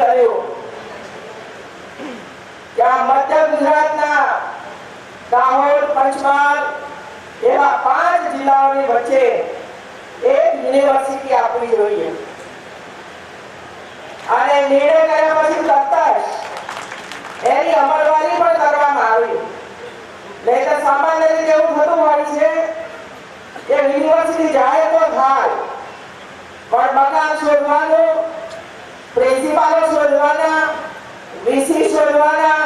કર્યું કે આ મધ્ય ગુજરાતના દાહોદ, પંચમહાલ એવા 5 જિલ્લાઓની વચ્ચે એક યુનિવર્સિટી આપવી જોઈએ અને નિર્ણય કર્યા પછી તરત જ એની અમલવારી પણ કરવામાં આવી. નહીં તો સામાન્ય રીતે એવું થતું હોય છે કે યુનિવર્સિટી જાય તો થાય પણ મકાન શોધવાનું, પ્રિન્સિપાલો શોધવાના, વીસી શોધવાના,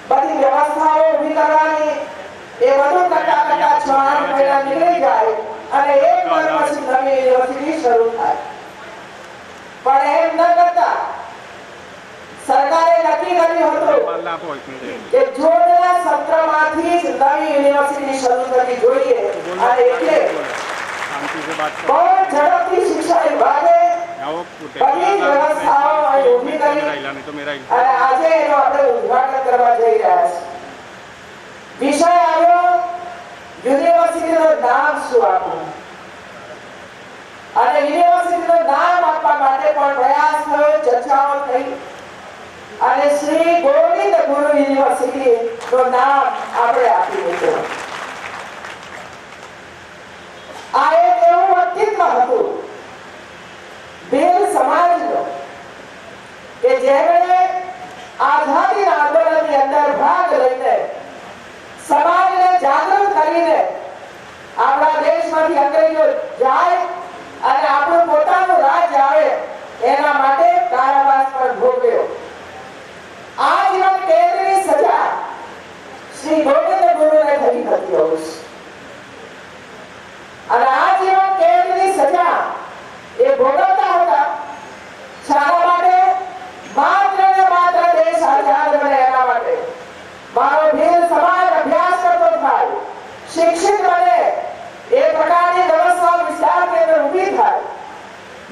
બધી વ્યવસ્થાઓ ઊભી કરવાની, એ બધું કરતા 6-8 મહિના નીકળી જાય અને 1 વર્ષ પછી નવી યુનિવર્સિટી શરૂ થાય. પણ એમ ન કરતા સરકારે નક્કી કર્યું હતું કે જૂનના સત્રમાંથી જ નવી યુનિવર્સિટી શરૂ થવી જોઈએ અને એટલે બહુ ઝડપથી શિક્ષણ વિભાગે બધી વ્યવસ્થાઓ ઊભી કરી અને આજે એનું આપણે ઉદ્ઘાટન કરવા જઈ રહ્યા છીએ. વિષય આવ્યો યુનિવર્સિટીનું નામ શું આપવું અને યુનિવર્સિટીનું નામ આપવા માટે પણ પ્રયાસ થયો, ચર્ચાઓ થઈ અને શ્રી ગોવિંદ ગુરુ યુનિવર્સિટી નું નામ આપણે આપી દીધું. આ એક એવું વ્યક્તિત્વ હતું ભીલ સમાજનું કે જેમણે આઝાદી આંદોલનની અંદર ભાગ લઈને સમાજને જાગૃત કરીને આપણા દેશમાંથી અંગ્રેજો જાય અને આપણું પોતાનું રાજ આવે એના માટે કારાવાસ પર ભોગવ્યો. આજીવન કેદની સજા શ્રી ગોવિંદ ગુરુને થઈ હતી અને આજીવન કેદની સજા એ ભોગવતા હતા શાના માટે? માત્ર ને માત્ર દેશ આઝાદ બને એના માટે. મારો ભીલ સમાજ અભ્યાસ કરતો થાય, શિક્ષિત બને, એ પ્રકારની વ્યવસ્થા વિસ્તારની અંદર ઊભી થાય,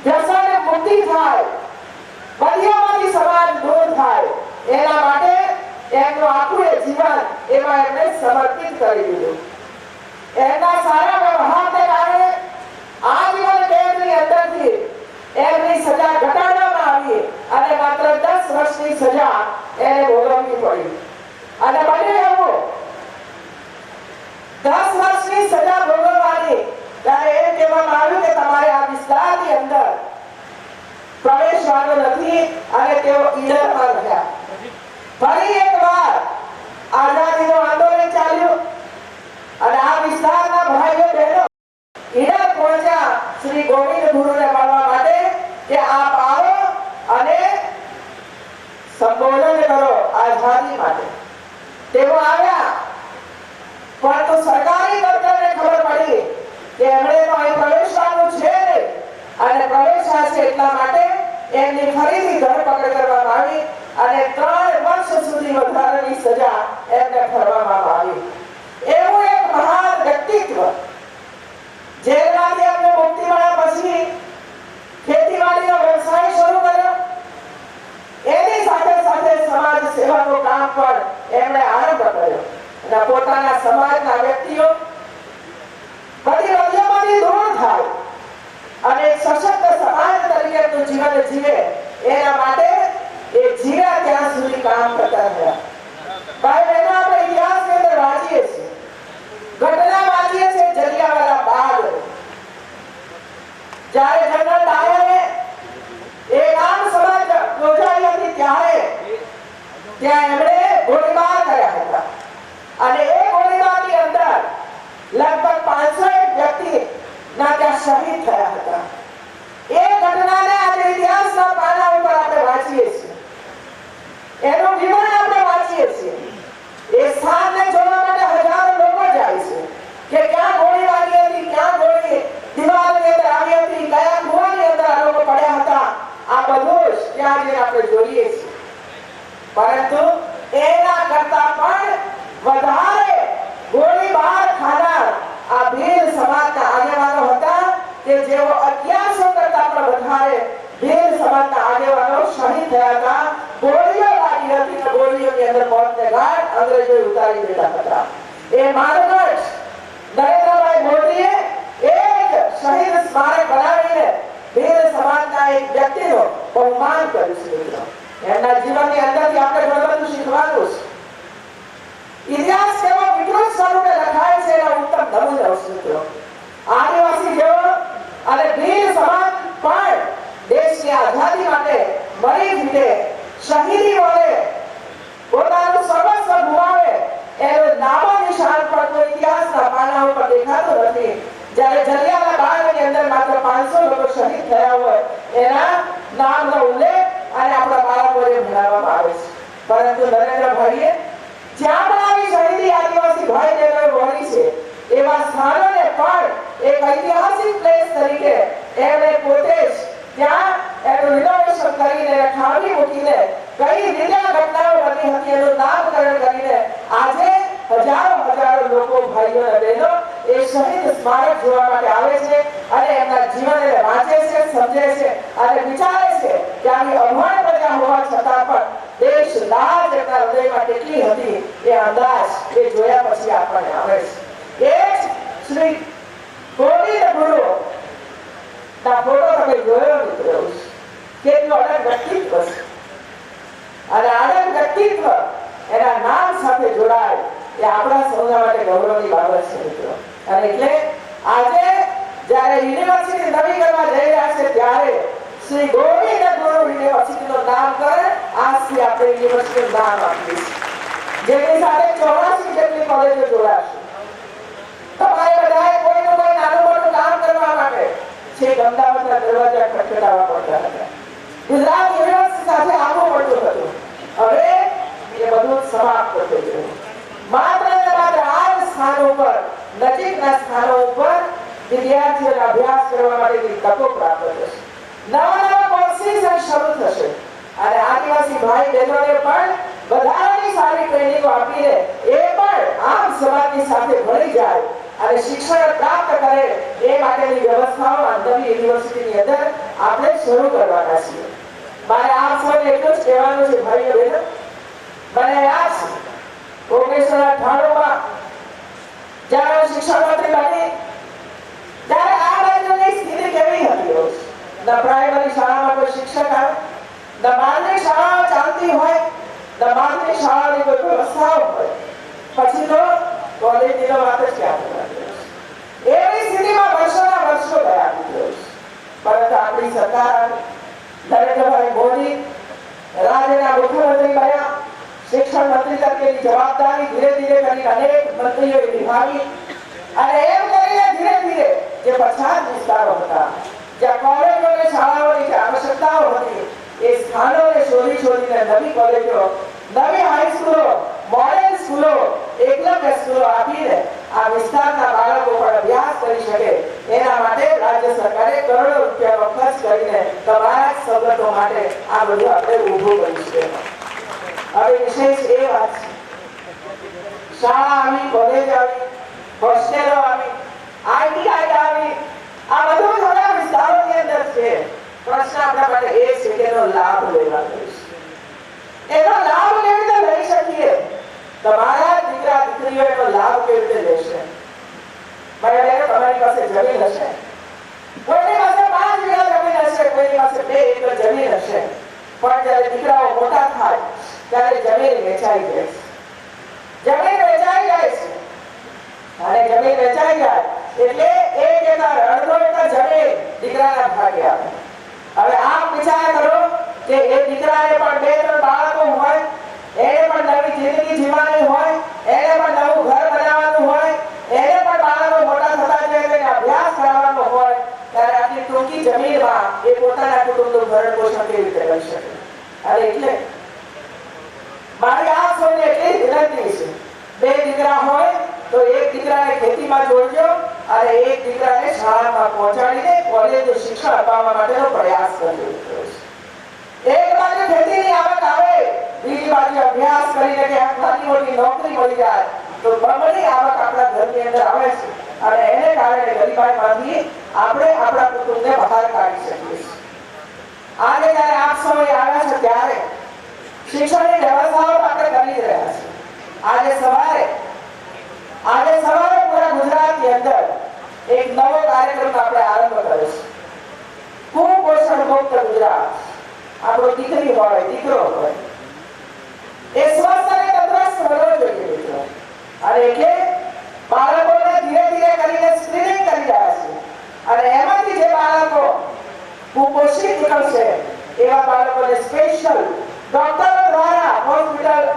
વ્યસન મુક્તિ થાય, બદીઓમાંથી સમાજ દૂર થાય, એના માટે એમનું આખું જીવન એમાં એમણે સમર્પિત કરી દીધું. એમના સારા વ્યવહારને કારણે આજીવન કેદની અંદરથી એમની સજા ઘટાડવામાં આવી અને માત્ર 10 વર્ષની સજા એને ભોગવવી પડી. અને બન્યું એવું 10 વર્ષની સજા ભોગવવાની ત્યારે એમ કહેવામાં આવ્યું કે તમારે આ વિસ્તારની અંદર પ્રવેશવાનું નથી અને તેઓ ઈડરમાં રહ્યા. ફરી એકવાર આઝાદીનું આંદોલન ચાલ્યું અને આ વિસ્તારના ભાઈઓ બહેનો ઈડર પહોંચ્યા શ્રી ગોવિંદ ગુરુને મળવા માટે કે આપ આવો અને સંબોધન કરો આઝાદી માટે. તેઓ આવ્યા પરંતુ સરકારી તંત્રને ખબર પડી કે એમણે તો અહીં પ્રવેશવાનું છે અને પ્રવેશ્યા છે એટલા માટે એમની ફરીથી ધરપકડ કરવામાં આવી અને 3 વર્ષ સુધી વધારાની સજા એમને ફરવામાં આવી. એવું એક મહાન વ્યક્તિત્વ જેલમાંથી એમને મુક્તિ મળ્યા પછી ખેતીવાડીનો વ્યવસાય શરૂ કર્યો. એની સાથે સાથે સમાજ સેવાનું કામ પણ એમણે આરંભ કર્યો અને પોતાના સમાજના વ્યક્તિઓ બધી બદીઓમાંથી દૂર થાય અને સશક્ત સમાજ તરીકે જીવન જીવે એના માટે એ જીવ્યા ત્યાં સુધી કામ કરતા રહ્યા. ભાઈ બહેનો, આપણે ઇતિહાસની અંદર વાંચીએ છીએ, ઘટના વાંચીએ છીએ જલિયાવાલા બાગ. જ્યારે જનરલ ડાયરે એક આમ સભા યોજાઈ હતી ત્યારે ત્યાં એમણે ગોળીબાર કર્યા હતા અને એ ગોળીબારની અંદર લગભગ 500 વ્યક્તિ ના ત્યાં શહીદ થયા હતા. એ ઘટનાને આજે ઇતિહાસના પાના ઉપર આપણે વાંચીએ છીએ, એનું વિવરણ આપણે વાંચીએ છીએ. એ સ્થાનને જોવા માટે હજારો લોકો જાય છે કે ક્યાં ગોળી વાગી હતી, ક્યાં ગોળી દિવાલની અંદર આવી હતી, કયા કૂવાની અંદર આ લોકો પડ્યા હતા. આ બધું જ ત્યાં જઈને આપણે જોઈએ છીએ. પરંતુ એના કરતા પણ વધારે ગોળીબાર ખાનાર આ ભીલ સમાજના આગેવાનો હતા કે જેઓ 1100 કરતા પણ વધારે ભીલ સમાજના આગેવાનો શહીદ થયા હતા. ગોળીઓ લાગી હતી અને ગોળીઓની અંદર મોતને ઘાટ અંગ્રેજોએ ઉતારી દીધા હતા. એ માર્ગદર્શ નરેન્દ્રભાઈ મોદીએ એક શહીદ સ્મારક બનાવીને ભીલ સમાજના એક વ્યક્તિનો બહુમાન કર્યું છે. એમના જીવનની અંદરથી આપણે ઘણું બધું શીખવાનું છે. ઇતિહાસ કેવો વિકૃત સ્વરૂપે લખાય છે એના ઉત્તમ નમૂના મિત્રો. આદિવાસી જેવો અને ભીલ સમાજ પણ દેશની આઝાદી માટે મરી જીતે શહીદી વડે પોતાનું સર્વસ્વ ગુમાવે એનું નામો નિશાન પણ કોઈ ઇતિહાસના પાના ઉપર દેખાતું નથી. જ્યારે જલિયાવાલા બાગની અંદર માત્ર 500 લોકો શહીદ થયા હોય એના નામનો ઉલ્લેખ અને આપણા બાળકોને ભણાવવામાં આવે છે. પરંતુ નરેન્દ્રભાઈએ જ્યાં પણ આવી શહીદી આદિવાસી ભાઈ બહેનો વળી છે એવા સ્થાનોને પણ એક ઐતિહાસિક પ્લેસ તરીકે એમણે પોતે જ ત્યાં એનું રિનોવેશન કરીને ખામી મૂકીને કઈ રીતે ઘટનાઓ બની હતી એનું નામકરણ કરીને આજે હજારો લોકો ભાઈઓ અને બહેનો એ શહીદ સ્મારક જોવા માટે આવે છે અને એમના જીવનને વાંચે છે, સમજે છે અને વિચારે છે કે આવી અભણ પ્રજા હોવા છતાં પણ દેશ લાજ એમના હૃદયમાં કેટલી હતી એ અંદાજ એ જોયા પછી આપણને આવે છે. એ શ્રી ગોવિંદ ગુરુ ના ફોટો તમે જોયો મિત્રો, કેટલું અડગ વ્યક્તિત્વ છે અને અડગ વ્યક્તિત્વ એના નામ સાથે જોડાય એ આપણા સૌના માટે ગૌરવની બાબત છે મિત્રો. અને એટલે આજે જ્યારે યુનિવર્સિટી નવી કરવા જઈ રહ્યા છે ત્યારે શ્રી ગોવિંદ ગુરુ યુનિવર્સિટીનું નામકરણ આજથી આપણે યુનિવર્સિટીનું નામ આપ્યું છે, જેની સાથે 84 જેટલી કોલેજો જોડાશે. તમારે બધાએ કોઈનું કોઈ નાનું મોટું કામ કરવા માટે છેક અમદાવાદના દરવાજા ખટખટાવવા પડતા હતા. ગુજરાત યુનિવર્સિટી સાથે આવવું પડતું હતું. હવે એ બધું સમાપ્ત થઈ ગયું. માત્ર ને માત્ર આ સ્થાન ઉપર, નજીકના સ્થાનો ઉપર વિદ્યાર્થીઓને અભ્યાસ કરવા માટેની તકો પ્રાપ્ત થશે. નવા કોર્સીસ શરૂ થશે અને આદિવાસી ભાઈ બહેનોને પણ વધારાની સારી ટ્રેનિંગો આપીને એ પણ આમ સમાજની સાથે ભળી જાય અને શિક્ષણ પ્રાપ્ત કરે એ માટેની વ્યવસ્થાઓ આ નવી યુનિવર્સિટીની અંદર આપણે શરૂ કરવાના છીએ. મારે આપ સૌને એટલું જ કહેવાનું છે ભાઈઓ બહેનો, મને યાદ છે 1998 જ્યારે શિક્ષણ મંત્રી બની ત્યારે આ બાજુની સ્થિતિ કેવી હતી? ન પ્રાઇમરી શાળામાં કોઈ શિક્ષક આવે, ન માધ્યમિક શાળાઓ ચાલતી હોય, ન માધ્યમિક શાળાની કોઈ વ્યવસ્થાઓ હોય, પછી તો કોલેજનો વાત જ ક્યાં કરવાની. એવી સ્થિતિમાં વર્ષોના વર્ષો ગયા મિત્રો. પરંતુ આપણી સરકાર નરેન્દ્રભાઈ મોદી રાજ્યના મુખ્યમંત્રી બન્યા, શિક્ષણ મંત્રી તરીકેની જવાબદારી ધીરે ધીરે કરી અનેક મંત્રીઓએ નિભાવી અને એમ કરીને ધીરે ધીરે જે પછાત વિસ્તારો હતા, જ્યાં કોલેજો અને શાળાઓની જે આવશ્યકતાઓ હતી એ સ્થાનોને શોધીને નવી કોલેજો, નવી હાઈસ્કૂલો, મોડેલ સ્કૂલો, એકલવ્ય સ્કૂલો આપીને આ વિસ્તારના બાળકો પણ અભ્યાસ કરી શકે એના માટે રાજ્ય સરકારે કરોડો રૂપિયાનો ખર્ચ કરીને તમારા સવલતો માટે આ બધું આપણે ઊભું કરીશું. હવે વિશેષ એ વાત છે, શાળા આવી, કોલેજ આવી, હોસ્ટેલો આવી, આઈટીઆઈ આવી, આ બધું થોડા વિસ્તારોની અંદર છે. પ્રશ્ન આપણા માટે એ છે કે એનો લાભ લેવાનો છે. એનો લાભ કેવી રીતે લઈ શકીએ? તમારા દીકરા દીકરીઓ એનો લાભ કેવી રીતે લેશે? તમારી પાસે જમીન હશે, કોઈની પાસે 5 વીઘા જમીન હશે, કોઈની પાસે 2 એકર જમીન હશે, પણ જ્યારે દીકરાઓ મોટા થાય ત્યારે જમીન વેચાઈ જાય છે. જમીન વેચાઈ જાય છે અને જમીન વેચાઈ જાય એટલે 1 એકર, અડધો એકર જમીન દીકરાના ભાગે આવે. હવે આપ વિચાર કરો કે એ દીકરાને પણ 2-3 બાળકો હોય, એને પણ નવી જિંદગી જીવવાની હોય, એને પણ નવું ઘર બનાવવાનું હોય, એને પણ બાળકો મોટા થતા જાય તેને અભ્યાસ કરાવવાનો હોય, ત્યારે આટલી ટૂંકી જમીનમાં એ પોતાના કુટુંબનું ભરણ પોષણ કેવી રીતે કરી શકે? અને એટલે મારી આપ સૌને એટલી વિનંતી છે, 2 દીકરા હોય તો એક દીકરાને ખેતીમાં જોડજો અને એક દીકરાને શાળામાં પહોંચાડીને કોલેજનું શિક્ષણ અપાવવા માટેનો પ્રયાસ કરજો. એક બાજુ ખેતીની આવક આવે, બીજી બાજુ અભ્યાસ કરીને કે નાની મોટી નોકરી મળી જાય તો બમણી આવક આપણા ઘરની અંદર આવે છે અને એને કારણે ગરીબાઈમાંથી આપણે આપણા કુટુંબને બહાર કાઢી શકીએ છીએ. આજે જ્યારે આપ સમય આવ્યા છે ત્યારે શિક્ષણની વ્યવસ્થાઓ આપણે કરી જ રહ્યા છીએ. આજે સવારે પૂરા ગુજરાતની અંદર એક નવો કાર્યક્રમ આપણે આરંભ કર્યો છે, કુપોષણ મુક્ત ગુજરાત. આપણો દીકરી દીકરી હોય દીકરો હોય એ સ્વસ્થ અને તંદુરસ્ત હોવો જોઈએ મિત્રો અને એટલે બાળકોને ધીરે ધીરે કરીને સ્ક્રીનિંગ કરી રહ્યા છે અને એમાંથી જે બાળકો કુપોષિત નીકળશે એવા બાળકોને સ્પેશિયલ ડોક્ટરો દ્વારા હોસ્પિટલ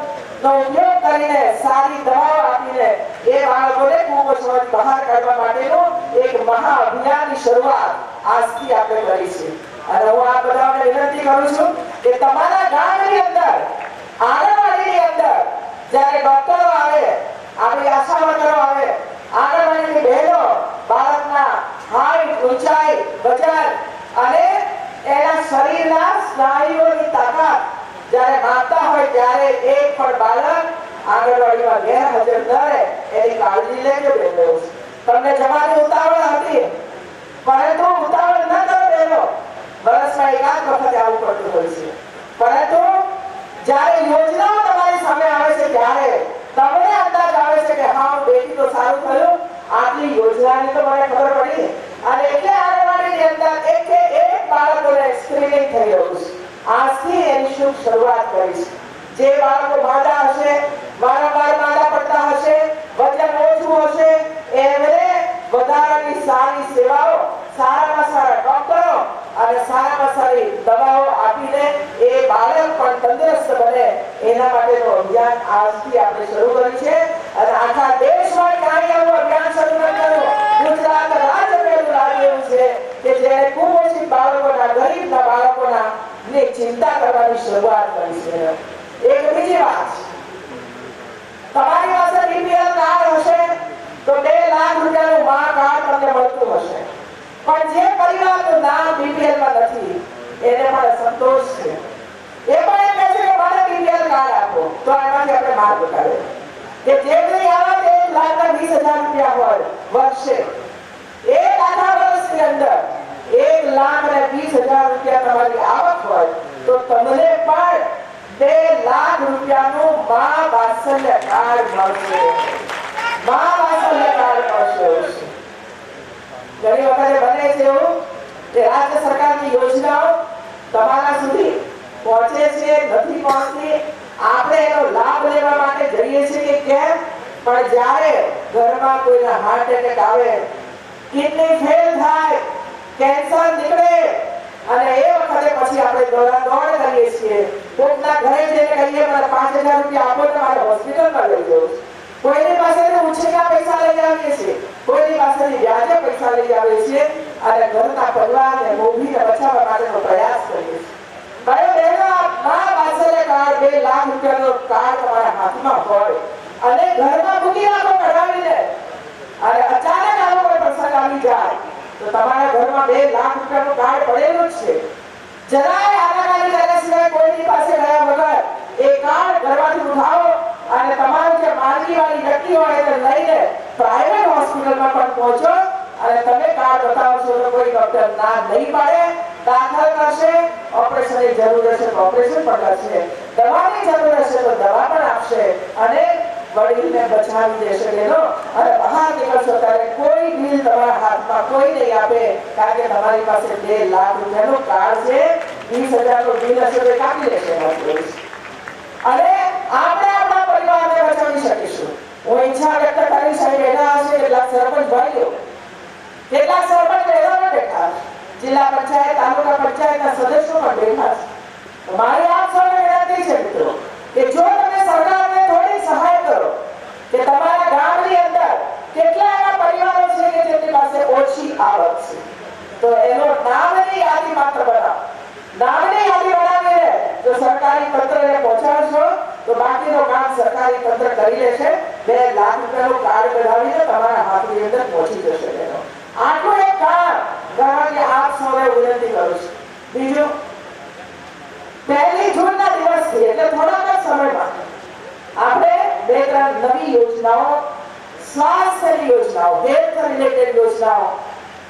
નો ઉપયોગ કરીને સારી દવાઓ આપીને એ બાળકોને કુપોષણથી બહાર કાઢવા માટેનું એક મહા અભિયાનની શરૂઆત આજથી આપણે કરી છે અને હું આ બધાને વિનંતી કરું છું કે તમારા ગામની અંદર આંગણવાડીની અંદર જ્યારે ડોક્ટરો આવે આપણી આશા વર્કરો આવે આંગણવાડીની બહેનો બાળકના હાઈટ ઊંચાઈ વજન અને એના શરીરના સ્નાયુઓની તાકાત જ્યારે માપતા હોય ત્યારે એક પણ બાળક આંગણવાડીમાં ગેરહાજર ન રહે એની કાળજી લેજો બહેનો તમને જવાની ઉતાવળ હતી પરંતુ ઉતાવળ ન કરો બહેનો વર્ષમાં એકાદ વખત આવું પડતું હોય છે પરંતુ જ્યારે યોજનાઓ તમારી સામે આવે છે ત્યારે તમને અંદાજ આવે છે કે હા બેટી તો સારું થયું આટલી યોજનાની તો મને ખબર પડી અને એટલે આંગણવાડીની અંદર એક બાળકોને સ્ક્રીનિંગ થઈ રહ્યું છે આજથી એની શુભ શરૂઆત કરી છે જે બાળકો માદા હશે વારંવાર માદા પડતા હશે વજન ઓછું હશે એમને વધારાની સારી સેવાઓ સારામાં સારા ડોક્ટરો અને સારામાં સારી દવાઓ આપીને એ બાળક પણ તંદુરસ્ત બને એના માટેનું અભિયાન આજથી આપણે શરૂ કર્યું છે અને આખા દેશમાં ક્યાંય આવું અભિયાન શરૂ ન કર્યું ગુજરાત રાજ્ય પહેલું રાજ્ય એવું છે કે જેણે કુપોષિત બાળકોના ગરીબના બાળકોના ની ચિંતા કરવાની શરૂઆત કરી છે એક બીજી વાત તમારી પાસે બીપીએલ કાર્ડ હશે તો 2 લાખ રૂપિયાનું મા કાર્ડ તમને મળતું હશે પણ જે પરિવારનું નામ બીપીએલ માં નથી એને પણ સંતોષ છે એ પણ એમ કહે છે કે મને બીપીએલ કાર્ડ આપો તો એમાંથી આપણે માર્ગ બતાવે કે જેટલી આવક 1,20,000 રૂપિયા હોય વર્ષે એક આખા વર્ષની અંદર 1,20,000 રૂપિયા તમારી આવક હોય તો તમને પણ 2 લાખ રૂપિયાનું મા વાત્સલ્ય કાર્ડ મળશે મા વાત્સલ્ય કાર્ડ મળશે ઘણી વખતે બને છે એવું કે રાજ્ય સરકારની યોજનાઓ તમારા સુધી પહોંચે છે નથી પહોંચતી આપણે એનો લાભ લેવા માટે જઈએ છીએ કે કેમ પણ જ્યારે ઘરમાં કોઈના હાર્ટ એટેક આવે કિડની ફેલ થાય કેન્સર નીકળે અને એ વખતે પછી આપણે દોડ કરીએ છીએ કોઈના ઘરે જઈને કહીએ મને 5,000 રૂપિયા આપો તો મારે હોસ્પિટલમાં લઈ જવું કોઈની પાસેથી ઉછીના પૈસા લઈ આવીએ છીએ કોઈની પાસેથી વ્યાજે પૈસા લઈ આવીએ છીએ અને ઘરના પરિવારને મોભીને બચાવવા માટેનો પ્રયાસ કરીએ છીએ ભાઈ બહેનો મા વાત્સલ્ય કાર્ડ 2 લાખ રૂપિયાનો કાર્ડ તમારા હાથમાં હોય અને ઘરમાં મૂકી રાખો કઢાવીને અને અચાનક આવો કોઈ પ્રસંગ આવી જાય તો તમારા ઘરમાં 2 લાખ રૂપિયાનું કાર્ડ પડેલું જ છે જરાય આનાકાની કર્યા સિવાય કોઈની પાસે ગયા વગર એ કાર્ડ ઘરમાંથી ઉઠાવો અને તમારું જે માંદગીવાળી વ્યક્તિ હોય એને લઈને પ્રાઇવેટ હોસ્પિટલમાં પણ પહોંચો અને તમે કાર્ડ બતાવશો તો કોઈ ડોક્ટર ના નહીં પાડે દાખલ કરશે ઓપરેશનની જરૂર હશે તો ઓપરેશન પણ કરશે દવાની જરૂર હશે તો દવા પણ આપશે અને વડીલને બચાવી દેશે એનો અને બહાર નીકળશો ત્યારે કોઈ બિલ તમારા હાથમાં કોઈ નહીં આપે કારણ કે તમારી પાસે 2 લાખ રૂપિયાનું કાર્ડ છે 20,000 નું બિલ હશે તો કાપી લેશે અને આપણે આપણા પરિવારને બચાવી શકીશું હું ઈચ્છા વ્યક્ત કરીશ અહીં બેઠા હશે કેટલાક સરપંચ ભાઈઓ કેટલાક સરપંચ બહેનો બેઠા જિલ્લા પંચાયત તાલુકા પંચાયતના સદસ્યો પણ બેઠા છે મારી આપ સૌને વિનંતી છે મિત્રો કે જો તમે સરકારને થોડી સહાય કરો કે તમારા ગામની અંદર કેટલા એવા પરિવારો છે કે જેમની પાસે ઓછી આવક છે તો એનો નામની યાદી માત્ર બનાવો નામની યાદી બનાવીને જો સરકારી તંત્રને પહોંચાડશો તો બાકીનો કામ સરકારી તંત્ર કરી લેશે 2 લાખ રૂપિયાનું કાર્ડ બનાવીને તમારા હાથની અંદર પહોંચી જશે એનો આટલું એક કામ કરવાની આપ સૌને વિનંતી કરું છું બીજું 1 જૂનના દિવસથી એટલે થોડાક સમયમાં આપણે 2-3 નવી યોજનાઓ સ્વાસ્થ્યની યોજનાઓ હેલ્થ રિલેટેડ યોજનાઓ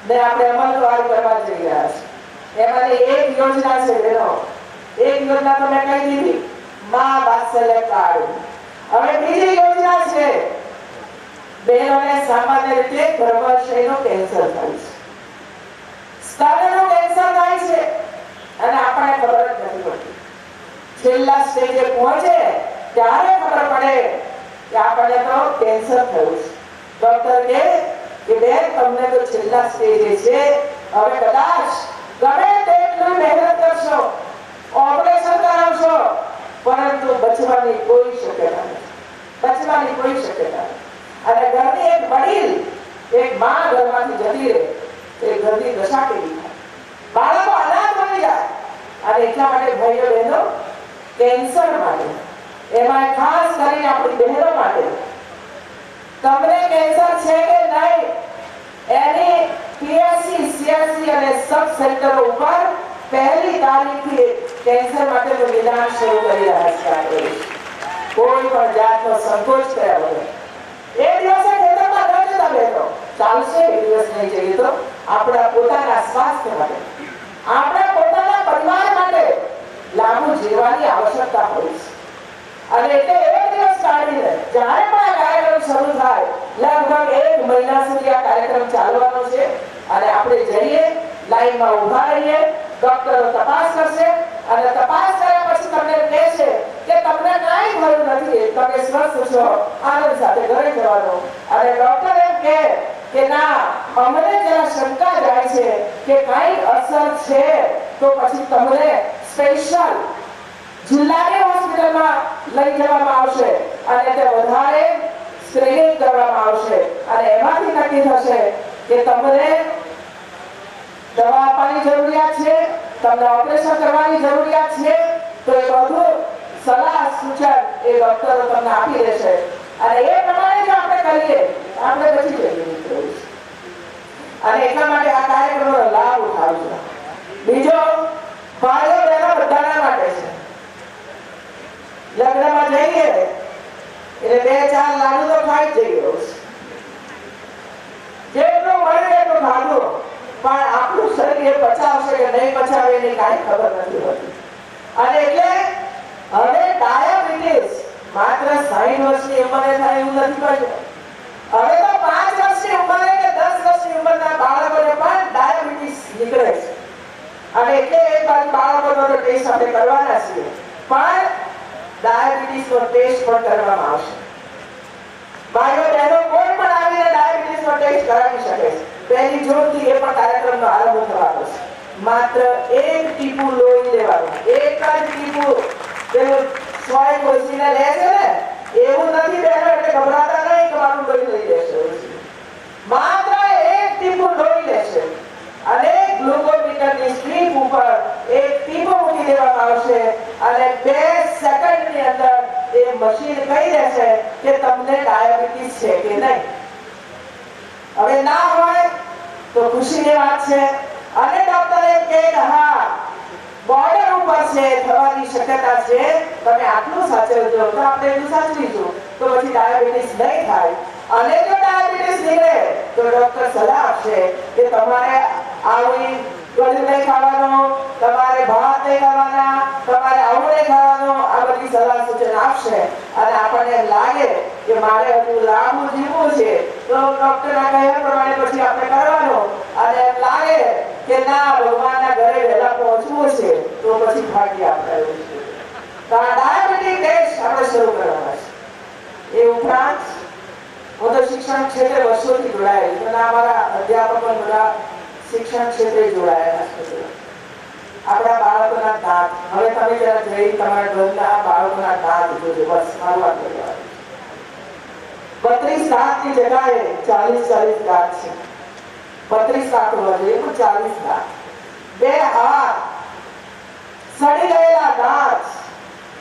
ને આપણે અમલવાર કરવા જઈ રહ્યા છીએ એમાંની એક યોજના છે બેનો એક યોજના તો મેં કહી દીધી મા વાત્સલ્ય કાર્ડ હવે બીજી યોજના છે બહેનોને સામાન્ય રીતે ગર્ભાશયનું કેન્સર થાય છે સ્તનનું કેન્સર થાય છે અને આપણને ખબર જ નથી પડતી છેલ્લા સ્ટેજે પહોંચે ત્યારે ખબર પડે કે આપણને તો કેન્સર થયું છે. ડોક્ટર કે બેન તમને તો છેલ્લા સ્ટેજે છે, હવે કદાચ ગમે તેટલી મહેનત કરશો, ઓપરેશન કરાવશો, પરંતુ બચવાની કોઈ શક્યતા નથી. બચવાની કોઈ શક્યતા નથી. અને ઘરની એક વડીલ, એક માં ઘરમાંથી જતી રહે, એ ઘરની દશા કેવી થાય? બાળકો અનાથ બની જાય. અને એટલા માટે ભાઈઓ બહેનો, કેન્સર માટે, એમાં ખાસ કરીને આપણી બહેનો માટે, તમને કેન્સર છે કે નહીં એની પીએસસી, સીએસસી અને સબ સેન્ટરો ઉપર 1લી તારીખથી કેન્સર માટેનું નિદાન શરૂ કરી રહ્યા છે આપણે. કોઈ પણ જાતનો સંકોચ કર્યા વગર. એ દિવસે ખેતરમાં ન જતા બહેનો, ચાલશે એ દિવસ નહીં જઈએ તો આપણા પોતાના સ્વાસ્થ્ય માટે, આપણા પોતાના પરિવાર માટે લાંબુ જીવવાની આવશ્યકતા હોય છે. અને એટલે એક દિવસ કાઢીને જ્યારે પણ આ કાર્યક્રમ શરૂ થાય, લગભગ 1 મહિના સુધી આ કાર્યક્રમ ચાલવાનો છે. અને આપણે જઈએ, લાઈનમાં ઊભા રહીએ, ડોક્ટરો તપાસ કરશે અને તપાસ કર્યા પછી તમને કહેશે કે તમને કાંઈ થયું નથી, તમે સ્વસ્થ છો, આનંદ સાથે ઘરે જવાનું. અને ડોક્ટર એમ કહે કે ના, અમને જરા શંકા જાય છે કે કાંઈ અસર છે, તો પછી તમને સ્પેશિયલ જિલ્લાની હોસ્પિટલમાં લઈ જવામાં આવશે અને તે વધારે સ્ક્રીનિંગ કરવામાં આવશે. અને એમાંથી નક્કી થશે કે તમને દવા આપવાની જરૂરિયાત છે, તમને ઓપરેશન કરવાની જરૂરિયાત છે, તો એ બધું સલાહ સૂચન એ ડોક્ટરો તમને આપી દેશે. અને એ પ્રમાણે જો આપણે કરીએ, આપણે બચી જઈએ. અને એટલા માટે આ કાર્યક્રમનો લાભ ઉઠાવજો. બીજો ભાઈઓ બહેનો બધાના માટે છે. લગ્નમાં જઈએ એટલે 2-4 લાડુ તો ખાઈ જ જઈએ, જેટલું મળે એટલું ખાધું, પણ આપણું શરીર પચાવશે કે નહીં પચાવે એની કાંઈ ખબર નથી હોતી. અને એટલે હવે ડાયાબિટીસ માત્ર 60 વર્ષની ઉંમરે થાય એવું નથી બન્યું. હવે તો 5 વર્ષની ઉંમરે કે 10 વર્ષની ઉંમરના બાળકોને પણ ડાયાબિટીસ નીકળે છે. અને એટલે એક બાજુ બાળકોનો તો ટેસ્ટ આપણે કરવાના છીએ, પણ ડાયાબિટીસનો ટેસ્ટ પણ કરવામાં આવશે. ભાઈઓ બહેનો, કોઈ પણ આવીને ડાયાબિટીસનો ટેસ્ટ કરાવી શકે છે. 1 જૂનથી એ પણ કાર્યક્રમનો આરંભ થવાનો છે. માત્ર 1 ટીપું લોહી લેવાનું, 1 જ ટીપું. પેલું સ્વાય ઘોસીને લે છે ને, એવું નથી બહેનો, એટલે ગભરાતા નહીં કે મારું લોહી લઈ લેશે. માત્ર 1 ટીપું લોહી લેશે અને ગ્લુકોમીટરની સ્ટ્રીપ ઉપર 1 ટીપું મૂકી દેવામાં આવશે. અને 2 સેકન્ડની અંદર એ મશીન કહી દેશે કે તમને ડાયાબિટીસ છે કે નહીં. હવે ના હોય તો ખુશીની વાત છે. અને ડોક્ટર એમ કહે કે હા, બોર્ડર ઉપર છે, થવાની શક્યતા છે, તમે આટલું સાચવજો, તો આપણે એટલું સાચવીશું, તો પછી ડાયાબિટીસ નહીં થાય. અને જો ડાયાબિટીસ નીકળે તો ડોક્ટર સલાહ આપશે કે તમારે આવી ગળ્યું નહીં ખાવાનું, તમારે ભાત નહીં ખાવાના, તમારે આવું નહીં ખાવાનું, આ બધી સલાહ સૂચન આપશે. અને આપણને એમ લાગે કે મારે હજુ લાંબુ જીવવું છે, તો ડોક્ટરના કહ્યા પ્રમાણે પછી આપણે કરવાનું. અને એમ લાગે કે ના, ભગવાનના ઘરે વહેલા પહોંચવું છે, તો પછી ભાગી આપણે. તો આ ડાયાબિટીસ ટેસ્ટ આપણે શરૂ કરવાના છે. એ ઉપરાંત હું તો શિક્ષણ ક્ષેત્રે વર્ષોથી જોડાયેલી, અને અમારા અધ્યાપકો બધા શિક્ષણ ક્ષેત્રે જોડાયેલા છે. આપણા બાળકોના દાંત, હવે તમે જરા જઈ તમારા ઘરના બાળકોના દાંત જોજો. બસ મારું વાત કરવાનું. 32 દાંતની જગ્યાએ 40 દાંત છે. 32 દાંત હોવા જોઈએ, 40 દાંત. 2 હાથ, સડી ગયેલા દાંત,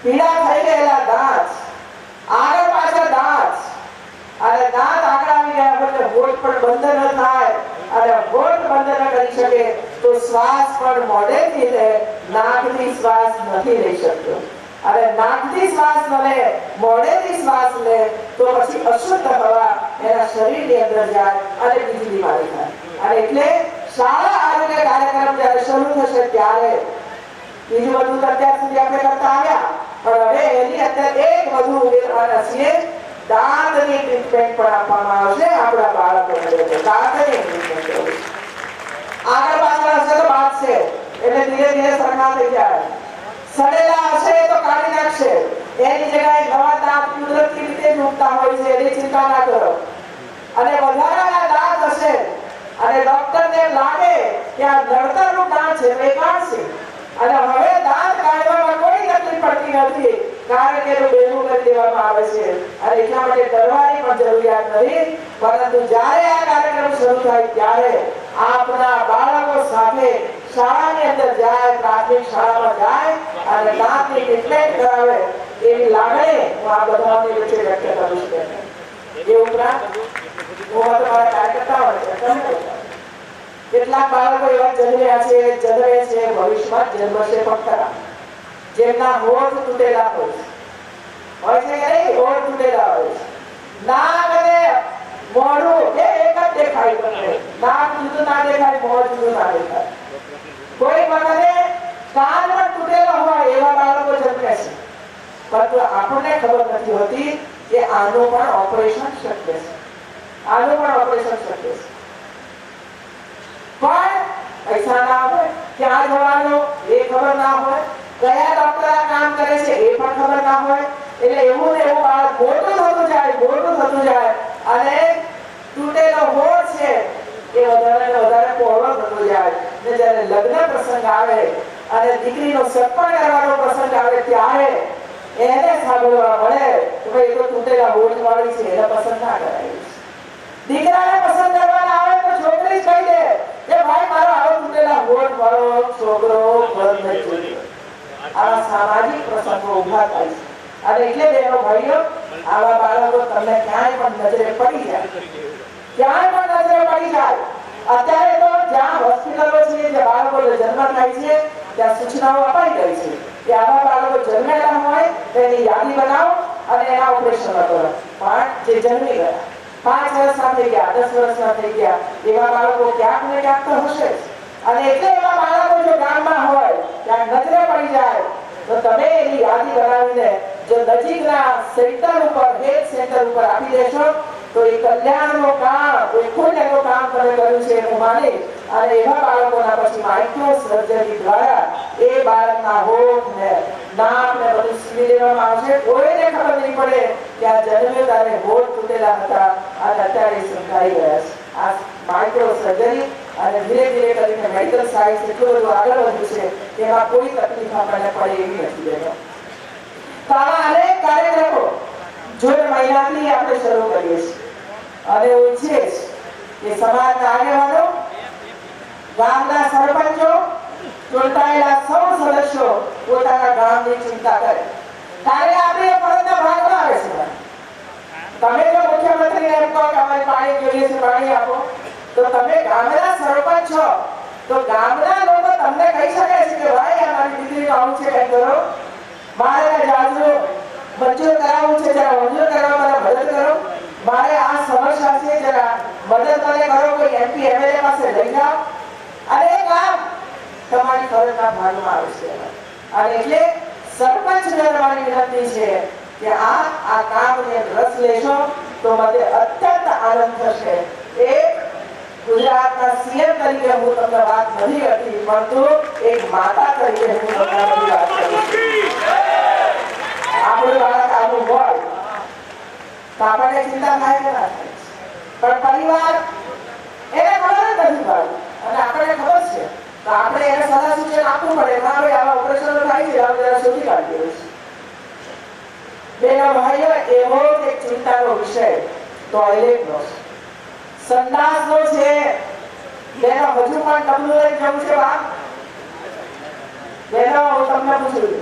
પીળા થઈ ગયેલા દાંત, આગળ પાછળ દાંત. અને દાંત આગળ આવી ગયા એટલે હોઠ પણ બંધ ન થાય, અને હોઠ બંધ ન કરી શકે તો શ્વાસ પણ મોઢેથી લે, નાકથી શ્વાસ નથી લઈ શકતો. અને નાકથી શ્વાસ ન લે, મોઢેથી શ્વાસ લે, તો પછી અશુદ્ધ હવા એના શરીરની અંદર જાય અને બીજી બીમારી થાય. અને એટલે શાળા આરોગ્ય કાર્યક્રમ જ્યારે શરૂ થશે ત્યારે બીજું બધું તો અત્યાર સુધી આપણે કરતા આવ્યા, પણ હવે એની અંદર એક વધુ ઉમેરવાના છીએ. દાંતની ટ્રીટમેન્ટ પણ આપવામાં આવશે આપણા બાળકોને. દાંતની ટ્રીટમેન્ટ આગળ પાછળ હશે તો બાદ છે, એટલે ધીરે ધીરે સરખા થઈ જાય. સડેલા હશે તો કાઢી નાખશે, એની જગ્યાએ નવા દાંત કુદરતી રીતે જ ઉગતા હોય છે, એની ચિંતા ના કરો. અને વધારાના દાંત હશે અને ડોક્ટરને લાગે કે આ નડતરનું દાંત છે તો એ કાઢશે. અને હવે દાંત કાઢવામાં કોઈ તકલીફ પડતી નથી, કારણ કે એનું બેનું કરી દેવામાં આવે છે. અને એટલા માટે ડરવાની પણ જરૂરિયાત નથી. પરંતુ જ્યારે આ કાર્યક્રમ શરૂ થાય ત્યારે આપણા બાળકો સાથે શાળાની અંદર જાય, પ્રાથમિક શાળામાં જાય અને દાંતની ટ્રીટમેન્ટ કરાવે, એવી લાગણી હું આ બધાની વચ્ચે વ્યક્ત કરું છું. એ ઉપરાંત હું તમારા કાર્યકર્તાઓને કેટલાક બાળકો એવા જન્મ્યા છે, જન્મે છે, ભવિષ્યમાં જન્મશે પણ ખરા, જેમના હોઠ તૂટેલા હોય છે કે નહીં? હોઠ તૂટેલા હોય છે. નાક અને મોઢું એ એક જ દેખાય તમને, નાક જુદું ના દેખાય, મોઢું જુદું ના દેખાય. કોઈ વખતે કાન પણ તૂટેલો હોય એવા બાળકો જન્મે છે, પરંતુ આપણને ખબર નથી હોતી કે આનું પણ ઓપરેશન શક્ય છે, આનું પણ ઓપરેશન શક્ય છે. પણ પૈસા ના હોય, ક્યાં જવાનું એ ખબર ના હોય, કયા ડોક્ટર આ કામ કરે છે એ પણ ખબર ના હોય. એટલે એવું ને એવું બાળક મોટું થતું જાય અને તૂટેલો હોઠ છે એ વધારે ને વધારે પહોળો થતો જાય. ને જ્યારે લગ્ન પ્રસંગ આવે અને દીકરીનો સત્કાર કરવાનો પ્રસંગ આવે ત્યારે એને સાંભળવા મળે કે ભાઈ એ તો તૂટેલા હોઠ વાળી છે, એને પસંદ ના કરાય. દીકરાને પસંદ કરવાના આવે તો છોકરી જ કહી દે કે ભાઈ મારો આવો તૂટેલા હોઠ વાળો છોકરો ઘર નથી જોઈતો. આવા સામાજિક પ્રસંગો ઉભા થાય છે. અને એટલે બહેનો ભાઈઓ, આવા બાળકો તમને ક્યાંય પણ નજરે પડી જાય, અત્યારે તો જ્યાં હોસ્પિટલો છે, જે બાળકોનો જન્મ થાય છે ત્યાં સૂચનાઓ અપાઈ ગઈ છે કે આવા બાળકો જન્મેલા હોય તેની યાદી બનાવો અને એના ઓપરેશન કરો. પણ જે જન્મી ગયા, 5 વર્ષના થઈ ગયા, 10 વર્ષના થઈ ગયા, એવા બાળકો ક્યાંક ને ક્યાંક તો હશે. અને એટલે એવા બાળકો જો ગામમાં હોય ત્યાં નજરે પડી જાય તો તમે એની યાદી બનાવીને જો નજીકના સેન્ટર ઉપર, હેલ્થ સેન્ટર ઉપર આપી દેશો તો એ કલ્યાણનું કામ, એ પુણ્યનું કામ તમે કર્યું છે એવું માની અને એવા બાળકોના પછી માઇક્રો સર્જરી દ્વારા એ બાળકના હોઠ ને નાક ને બધું સીવી દેવામાં આવશે. કોઈને ખબર નહીં પડે કે આ જન્મે ત્યારે હોઠ તૂટેલા હતા અને અત્યારે સંધાઈ ગયા છે. આ માઇક્રો સર્જરી અને ધીરે ધીરે કરીને મેડિકલ સાયન્સ એટલું બધું આગળ વધ્યું છે કે એમાં કોઈ તકલીફ આપણને પડે એવી નથી બહેનો. તો આવા અનેક કાર્યક્રમો જૂન મહિનાથી આપણે શરૂ કરીએ છીએ અને હું ઈચ્છીશ કે સમાજના આગેવાનો, ગામના સરપંચો, ચૂંટાયેલા સૌ સદસ્યો પોતાના ગામની ચિંતા કરે. ત્યારે આપણે ફરજના ભાગમાં આવે છે. તમે જો મુખ્યમંત્રીને એમ કહો કે અમારે પાણી જોઈએ છે, પાણી આપો, તો તમે ગામના સરપંચ છો તો ગામના લોકો તમને કહી શકે છે કે ભાઈ અમારી દીકરીનું આવું છે, કંઈ કરો, મારે જાજુ મંજૂર કરાવવું છે, જરા મંજૂર કરવા મને મદદ કરો, મારે આ સમસ્યા છે, જરા મદદ મને કરો, કોઈ એમપી એમએલએ પાસે લઈ જાઓ. અને એ કામ તમારી ફરજના ભાગમાં આવે છે. અને એટલે સરપંચને મારી વિનંતી છે કે આ કામને રસ લેશો તો મને અત્યંત આનંદ થશે. ગુજરાતના સીએમ તરીકે હું તમને વાત નથી કરતી, પરંતુ એક માતા તરીકે હું તમને બધી વાત કરું છું. આપણું બાળક આવું હોય તો આપણને ચિંતા થાય કે ના થાય, પણ પરિવાર એને ખબર જ નથી પડતી અને આપણને ખબર છે તો આપણે એને સલાહ સૂચન આપવું પડે. ના ભાઈ આવા ઓપરેશનો થાય છે, આપણે જરા શોધી કાઢીએ છીએ. બેનો ભાઈઓ, એવો એક ચિંતાનો વિષય ટોયલેટનો છે, સંડાસનો છે. બેનો હજુ પણ ડબલું લઈ જવું છે બહાર? બેનો હું તમને પૂછું,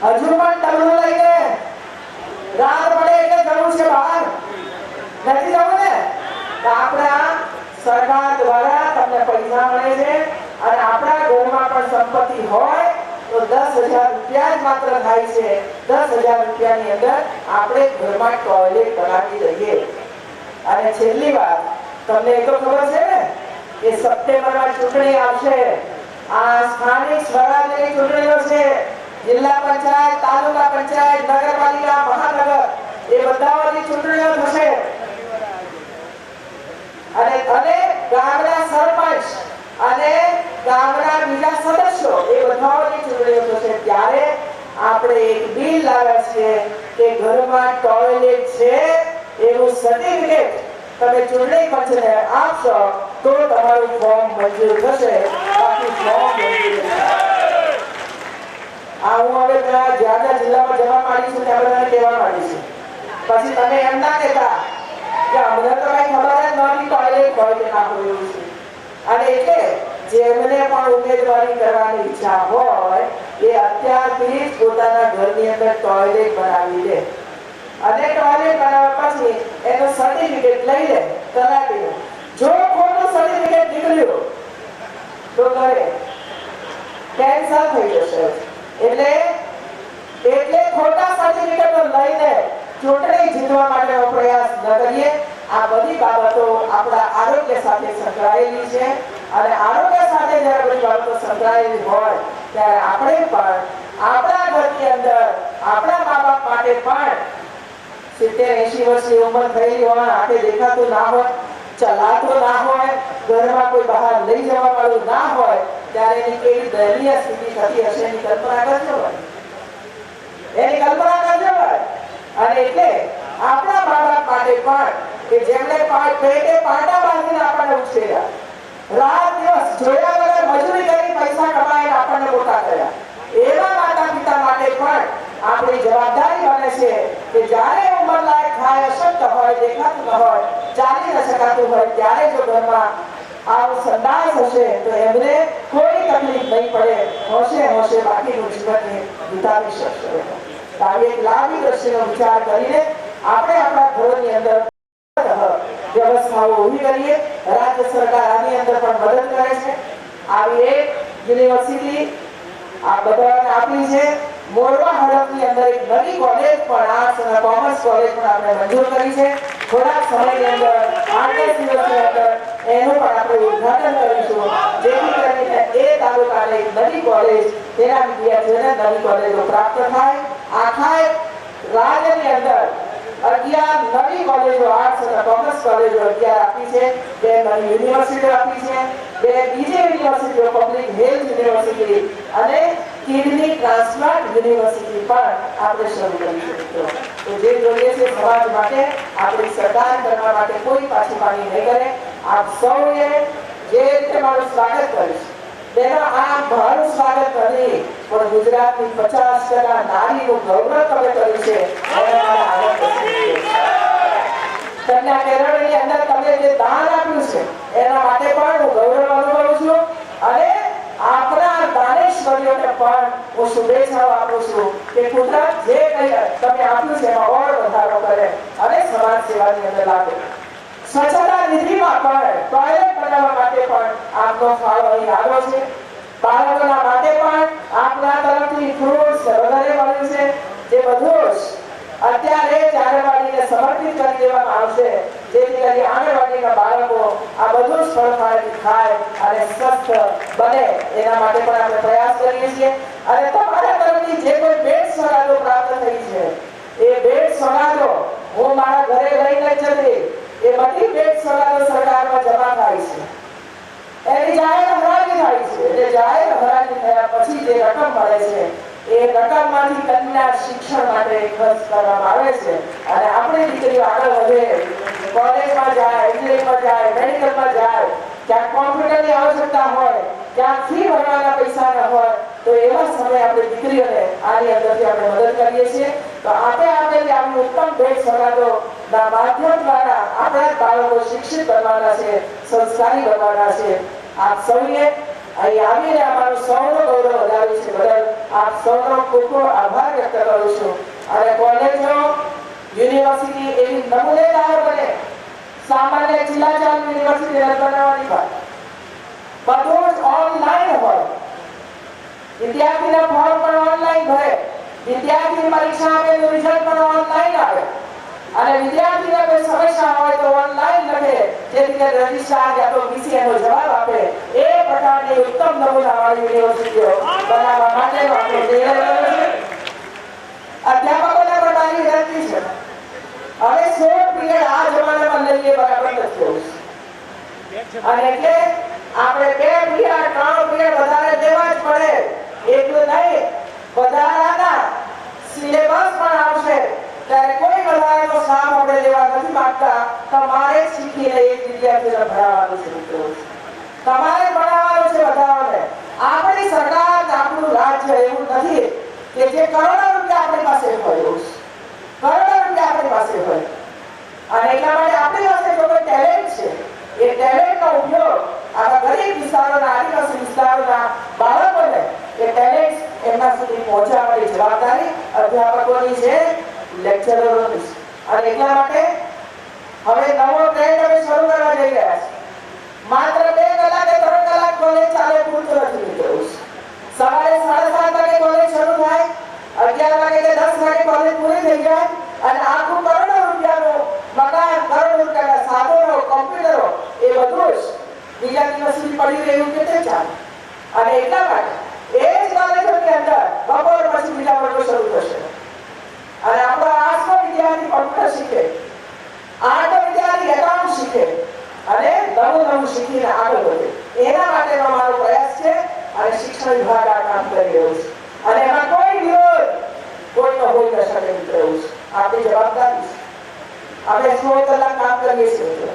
હજુ પણ ડબલું લઈને રાત પડે એટલે જવું છે બહાર? નથી જવું ને? તો આપણા સરકાર દ્વારા તમને પૈસા મળે છે અને આપણા ઘરમાં પણ સંપત્તિ હોય તો 10,000 રૂપિયા જ માત્ર થાય છે. 10,000 રૂપિયાની અંદર આપણે ઘરમાં ટોયલેટ બનાવી દઈએ. અને છેલ્લી વાત, તમને એ તો ખબર છે ને કે સપ્ટેમ્બરમાં ચૂંટણી આવશે. આ સ્થાનિક સ્વરાજ્યની ચૂંટણીઓ છે. જિલ્લા પંચાયત, તાલુકા પંચાયત, નગરપાલિકા, મહાનગર, એ બધાની ચૂંટણીઓ થશે. અને ગામના સરપંચ અને ગામના બીજા સદસ્યો એ બધા લોકસભાની ચૂંટણીઓ થશે ત્યારે આપણે એક બિલ લાવ્યા છીએ કે ઘરમાં ટોયલેટ છે એવું સર્ટિફિકેટ તમે ચૂંટણી પંચને આપશો તો તમારું ફોર્મ મંજૂર થશે, બાકી ફોર્મ મંજૂર નથી. આ હું હવે જ્યાં જ્યાં જિલ્લામાં જવા માંડી છું ત્યાં બધાને કહેવા માંડી છું. પછી તમે એમ ના કહેતા કે અમને તો કઈ ખબર જ નથી ટોયલેટ હોય કે ના હોય એવું છે. અને એટલે જેમને પણ ઉમેદવારી કરવાની ઈચ્છા હોય એ અત્યારથી જ પોતાના ઘરની અંદર ટોયલેટ બનાવી લે અને ટોયલેટ બનાવ્યા પછી એનો સર્ટિફિકેટ લઈ લે તલાટીનું. જો ખોટું સર્ટિફિકેટ નીકળ્યું તો ઘરે કેન્સલ થઈ જશે. એટલે ખોટા સર્ટિફિકેટો લઈને ચૂંટણી જીતવા માટેનો પ્રયાસ ન કરીએ. આ બધી બાબતો આપણા આરોગ્ય સાથે સંકળાયેલી છે અને આરોગ્ય સાથે જ્યારે બધી બાબતો સંકળાયેલી હોય ત્યારે આપણે પણ આપણા ઘરની અંદર આપણા મા બાપ માટે પણ 70-80 વર્ષની ઉંમર થયેલી હોય, આંખે દેખાતું ના હોય, ચલાતું ના હોય, ઘરમાં કોઈ બહાર લઈ જવા વાળું ના હોય ત્યારે એની કેવી દયનીય સ્થિતિ થતી હશે એની કલ્પના કરજો. એની કલ્પના કરજો. અને એટલે આપણા મા બાપ માટે પણ કે જેમણે પેટે પાટા બાંધીને આપણને ઉછેર્યા, રાત દિવસ જોયા વગર મજૂરી કરી પૈસા કમાઈને આપણને મોટા કર્યા, એવા માતા પિતા માટે પણ આપણી જવાબદારી બને છે કે જ્યારે ઉંમરલાયક થાય, અશક્ત હોય, દેખાતું ન હોય, ચાલી ન શકાતું હોય ત્યારે જો ઘરમાં આવું સંદાસ હશે તો એમને કોઈ તકલીફ નહીં પડે, હોશે બાકીનું જીવન વિતાવી શકશે. આવી એક લાંબી દ્રષ્ટિનો વિચાર કરીને આપણે આપણા ઘરોની અંદર વ્યવસ્થાઓ ઊભી કરીએ. રાજ્ય સરકાર આની અંદર પણ મદદ કરે છે. આવી એક યુનિવર્સિટી આ બધાને આપી છે. મોરવા હડપની અંદર એક નવી કોલેજ પણ આર્ટ્સ અને કોમર્સ કોલેજ પણ આપણે મંજૂર કરી છે. થોડા સમયની અંદર 8-10 દિવસની અંદર એનું પણ આપણે ઉદ્ઘાટન કરીશું, જેથી કરીને એ તાલુકાને એક નવી કોલેજ તેના વિદ્યાર્થીઓને નવી કોલેજો પ્રાપ્ત થાય. આખા રાજ્યની અંદર 11 નવી કોલેજો આર્ટ્સ અને કોમર્સ કોલેજો 11 આપી છે. 2 નવી યુનિવર્સિટીઓ આપી છે. 2 બીજી યુનિવર્સિટીઓ પબ્લિક હેલ્થ યુનિવર્સિટી અને કિડની ટ્રાન્સપ્લાન્ટ યુનિવર્સિટી પણ આપણે શરૂ કરી છે. તો જે જોઈએ છે સમાજ માટે આપણી સરકાર કરવા માટે કોઈ પાછી પાણી નહીં કરે. આપ સૌએ જે રીતે મારું સ્વાગત કરીશ તેનો આ મારું સ્વાગત નથી, પણ ગુજરાતની 50% નારીનું ગૌરવ તમે કર્યું છે. કન્યા કેળવણીની અંદર તમે જે દાન આપ્યું છે એના માટે પણ હું ગૌરવ અનુભવું છું અને આપણા દાનેશ્વરીઓને પણ હું શુભેચ્છાઓ આપું છું કે કુદરત જે કંઈ તમે આપ્યું છે એમાં ઓર વધારો કરે અને સમાજ સેવાની અંદર લાગે. સ્વચ્છતા નિધિમાં પણ ટોયલેટ બનાવવા માટે પણ આપનો ફાળો અહીં આવ્યો છે. બાળકોના માટે પણ આપના તરફથી ફ્રૂટ્સ વગેરે મળ્યું છે, જે બધું અત્યારે જ આંગણવાડીને સમર્પિત કરી દેવામાં આવશે, જેથી કરી આંગણવાડીના બાળકો આ બધું જ ફળફળાદી ખાય અને સ્વસ્થ બને એના માટે પણ આપણે પ્રયાસ કરીએ છીએ. અને તમારા તરફથી જે કોઈ ભેટ સોગાદો પ્રાપ્ત થઈ છે એ ભેટ સોગાદો હું મારા ઘરે લઈને જતી, એ બધી ભેટ સોગાદો સરકારમાં જમા થાય છે. એની જાહેર હરાજી થાય છે. એટલે જાહેર હરાજી થયા પછી જે રકમ મળે છે એ રકમમાંથી કન્યા શિક્ષણ માટે ખર્ચ કરવામાં આવે છે અને આપણી દીકરીઓ આગળ વધે, કોલેજમાં જાય, એન્જિનિયરિંગમાં જાય, મેડિકલમાં જાય, ક્યાંક કોમ્પ્યુટરની આવશ્યકતા હોય, ક્યાંક ફી ભરવાના પૈસા ન હોય, તો એવા સમયે આપણી દીકરીઓને આની અંદરથી આપણે મદદ કરીએ છીએ. તો આપણે આપેલી આવી ઉત્તમ ભેટ સોગાદોના માધ્યમ દ્વારા આપણા બાળકો શિક્ષિત બનવાના છે, સંસ્કારી બનવાના છે. આપ સૌએ અહીં આવીને અમારું સૌનું ગૌરવ વધાર્યું છે બદલ આપ સૌનો ખૂબ ખૂબ આભાર વ્યક્ત કરું છું. અને કોલેજો યુનિવર્સિટી એવી નમૂનેદાર બને, સામાન્ય જિલ્લા ચાલુ યુનિવર્સિટી બનાવવાની વાત, બધું જ ઓનલાઈન હોય, વિદ્યાર્થીના ફોર્મ પણ ઓનલાઈન ભરે, વિદ્યાર્થી પરીક્ષા આપે તો રિઝલ્ટ પણ ઓનલાઈન આવે અને વિદ્યાર્થીને કોઈ સમસ્યા હોય તો ઓનલાઈન લખે, જેથી કરીને રજિસ્ટ્રાર યા તો વીસી એનો જવાબ આપે. એ પ્રકારની ઉત્તમ નમૂનાવાળી યુનિવર્સિટીઓ બનાવવા માટેનો આપણો નિર્ણય કર્યો છે. અધ્યાપકોને પણ મારી વિનંતી છે, હવે 16 પીરિયડ આ જમાનામાં લઈએ બરાબર નથી. અને એટલે આપણે 2 પીરિયડ 3 પીરિયડ વધારે લેવા જ પડે એટલું નહીં, વધારાના સિલેબસ પણ આવશે ત્યારે કોઈ વધારાનો સ્ટાફ આપણે લેવા નથી માંગતા. તમારે શીખીને એક વિદ્યાર્થીને ભણાવવાનું છે મિત્રો, તમારે ભણાવવાનું છે બધાને. આપણી સરકાર, આપણું રાજ્ય એવું નથી કે જે કરોડો રૂપિયા આપણી પાસે હોય, કરોડો રૂપિયા આપણી પાસે હોય અને એટલા માટે આપણી પાસે જો કોઈ ટેલેન્ટ છે, એ ટેલેન્ટનો ઉપયોગ આવા ગરીબ વિસ્તારોના, આદિવાસી વિસ્તારોના બાળકોને એ ટેલેન્ટ એમના સુધી પહોંચાડવાની જવાબદારી અધ્યાપકોની છે, લેક્ચરરોની છે. અને એટલા માટે હવે નવો ટ્રેન્ડ અમે શરૂ કરવા જઈ રહ્યા છીએ. માત્ર 2 કલાક કે 3 કલાક કોલેજ ચાલે પૂરતું નથી મિત્રો. સવારે 7:30 વાગે કોલેજ શરૂ થાય, 11 વાગે કે 10 વાગે કોલેજ પૂરી થઈ જાય અને આખું કરોડો રૂપિયાનું મકાન, કરોડો રૂપિયાના સાધનો, કોમ્પ્યુટરો એ બધું જ બીજા દિવસ સુધી પડી રહ્યું કે તે ચાલે. અને એટલા માટે એ જ કોલેજોની અંદર બપોર પછી બીજા વર્ગો શરૂ થશે અને આપણો 800 વિદ્યાર્થી કોમ્પ્યુટર શીખે, 800 વિદ્યાર્થી એકાઉન્ટ શીખે અને નવું શીખીને આગળ વધે. એના માટેનો મારો પ્રયાસ છે અને શિક્ષણ વિભાગ આ કામ કરી રહ્યું છે અને એમાં કોઈ વિરોધ કોઈનો હોઈ ન શકે મિત્રો. એવું છે આપણી જવાબદારી છે. આપણે 16 કલાક કામ કરીએ છીએ.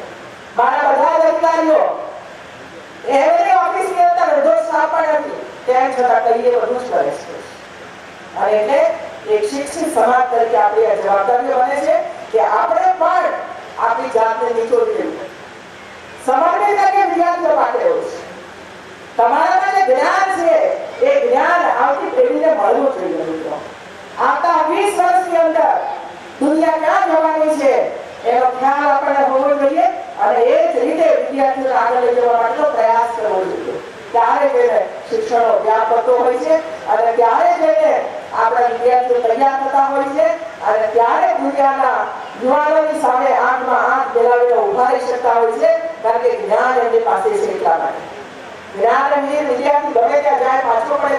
મારા બધા જ અધિકારીઓ એમની ઓફિસની અંદર બધો સ્ટાફ પણ નથી, તેમ છતાં કહીએ બધું જ કરે છે. અને એટલે એક શિક્ષિત સમાજ તરીકે આપણી આ જવાબદારી બને છે કે આપણે પણ આપણી જાતને નિચોડી લેવું, સમર્પિત કરીને વિદ્યાર્થીઓ માટે હોય છે. તમારામાં જે જ્ઞાન છે એ જ્ઞાન આવતી પેઢીને મળવું જોઈએ મિત્રો. આવતા 20 વર્ષની અંદર દુનિયા ક્યાં જવાની છે એનો ખ્યાલ આપણને હોવો જોઈએ અને એ જ રીતે વિદ્યાર્થીઓને આગળ લઈ જવા માટેનો પ્રયાસ કરવો જોઈએ. ત્યારે જઈને શિક્ષણનો વ્યાપ થતો હોય છે અને ત્યારે જઈને આપણા વિદ્યાર્થીઓ તૈયાર થતા હોય છે અને ત્યારે દુનિયાના યુવાનોની સામે આંખમાં આંખ મિલાવીને ઉભા રહી શકતા હોય છે, કારણ કે જ્ઞાન એમની પાસે છે. એટલા માટે જ્ઞાનહીન વિદ્યાર્થી ગમે ત્યાં જાય પાછો પડે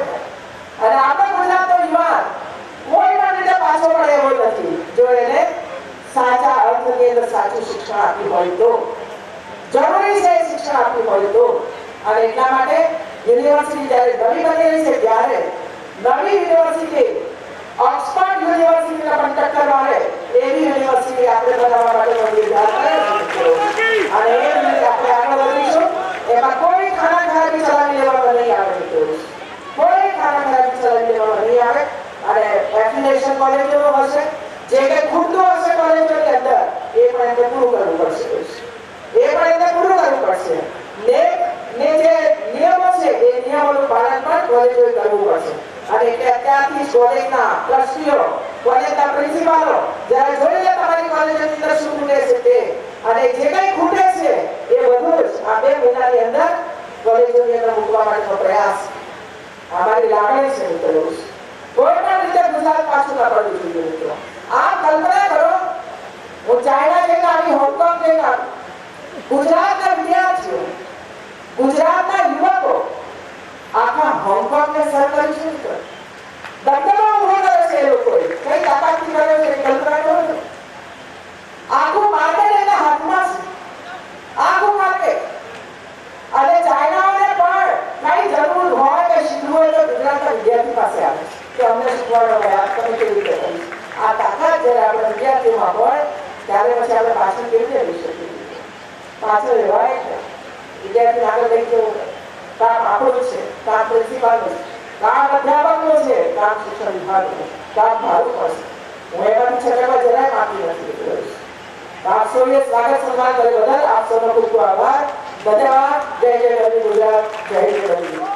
અને આપણા ગુજરાતનો યુવાન કોઈ પણ રીતે પાછો પડે એવો નથી જો એને સાચા અર્થની અંદર સાચું શિક્ષણ આપ્યું હોય તો. જરૂરી છે શિક્ષણ આપ્યું હોય તો. અને એટલા માટે યુનિવર્સિટી જ્યારે નવી બની રહી છે ત્યારે નવી યુનિવર્સિટી ઓક્સફર્ડ યુનિવર્સિટીને પણ ટક્કર મારે એવી યુનિવર્સિટી આપણે બનાવવા માટે વિચાર કર્યો અને એ રીતે આપણે આગળ વધીશું. એમાં કોઈ ખાનાખરાબી ચલાવી લેવામાં નહીં આવે, કોઈ ખાનાખરાબી ચલાવી લેવામાં નહીં આવે અને એફિલિએશન કોલેજો હશે, જે કે ખૂટતું હશે કોલેજોની અંદર એ પણ એમને પૂરું કરવું પડશે, એ પણ એમને પૂરું કરવું પડશે. ને જે નિયમો છે એ નિયમોનું પાલન પણ કોલેજોએ કરવું પડશે. અને એટલે અત્યારથી કોલેજના ટ્રસ્ટીઓ, કોલેજના પ્રિન્સિપાલો જ્યારે જોઈ લે તમારી કોલેજની અંદર શું ખૂટે છે તે અને જે કંઈ ખૂટે છે એ બધું જ આ 2 મહિનાની અંદર કોલેજોની અંદર મૂકવા માટેનો પ્રયાસ અમારી લાગણી છે મિત્રો. કોઈ પણ રીતે ગુજરાત પાછું ન પડવું જોઈએ મિત્રો. આ કલ્પના કરો, હું ચાઇના જઈને આવી, હોંગકોંગ જઈને આવી, ગુજરાતના વિદ્યાર્થીઓ, ગુજરાતના યુવકો આખા હોંગકોંગને સર કરી છે મિત્રો. દગદગો ઉભો કરે છે એ લોકોએ, કઈ તાકાતથી કરે છે કલ્પના કરો છો. આખું માર્કેટ એના હાથમાં છે, આખું માર્કેટ. અને ચાઇનાઓને પણ કઈ જરૂર હોય કે શીખવું હોય તો ગુજરાતના વિદ્યાર્થી પાસે આવે કે અમને શીખવાડો હોય, આ તમે કેવી રીતે કરી. આ તાકાત જ્યારે આપણે વિદ્યાર્થીઓમાં હોય ત્યારે પછી આપણે પાછળ કેવી રીતે રહી શકીએ. પાછળ રહેવાય છે. વિદ્યાર્થી આગળ લઈ જવું કામ આપણું છે, કામ પ્રિન્સિપાલનું છે, કામ અધ્યાપકનું છે, કામ શિક્ષણ વિભાગનું, કામ મારું પડશે. હું એમાંથી છટકવા જરાય માગતી નથી. આપ સૌએ સ્વાગત સન્માન કર્યું બદલ આપ સૌનો ખૂબ ખૂબ આભાર. ધન્યવાદ. જય જય ગરવી ગુજરાત, જય જય ગરવી.